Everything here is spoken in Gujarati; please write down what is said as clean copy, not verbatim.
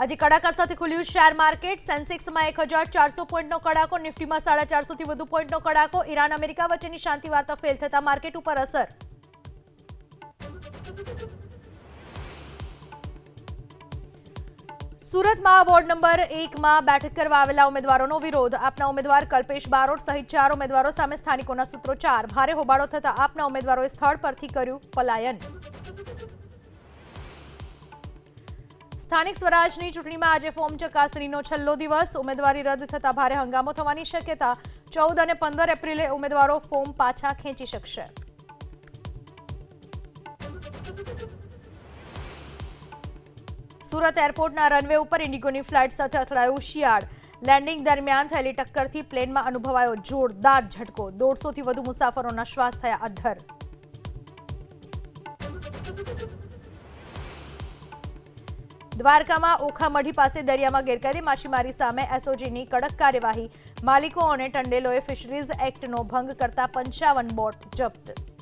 આજે કડાકા સાથે ખુલ્યું શેર માર્કેટ. સેન્સેક્સમાં 1400 પોઈન્ટનો કડાકો, નિફ્ટીમાં 450 થી વધુ પોઈન્ટનો કડાકો. ઈરાન અમેરિકા વચ્ચેની શાંતિ વાર્તા ફેલ થતા માર્કેટ ઉપર અસર. સુરતમાં વોર્ડ નંબર 1માં બેઠક કરવા આવેલા ઉમેદવારોનો વિરોધ. આપના ઉમેદવાર કલ્પેશ બારોટ સહિત 4 ઉમેદવારો સામે સ્થાનિકોના સૂત્રોચ્ચાર. ભારે હોબાળો થતા આપના ઉમેદવારોએ સ્થળ પરથી કર્યું પલાયન. સ્થાનિક સ્વરાજની ચૂંટણીમાં આજે ફોર્મ ચકાસણીનો છેલ્લો દિવસ. ઉમેદવારી રદ થતા ભારે હંગામો થવાની શક્યતા. 14 અને 15 એપ્રિલે ઉમેદવારો ફોર્મ પાછા ખેંચી શકશે. સુરત એરપોર્ટના રનવે ઉપર ઇન્ડિગોની ફ્લાઇટ સાથે અથડાયું શિયાળ. લેન્ડિંગ દરમિયાન થયેલી ટક્કરથી પ્લેનમાં અનુભવાયો જોરદાર ઝટકો. 150 થી વધુ મુસાફરોના શ્વાસ થયા અદ્ધર. દ્વારકામાં ઓખામઢી પાસે દરિયામાં ગેરકાયદે માછીમારી સામે એસઓજીની કડક કાર્યવાહી. માલિકો અને ટંડેલોએ ફિશરીઝ એક્ટનો ભંગ કરતા 55 બોટ જપ્ત.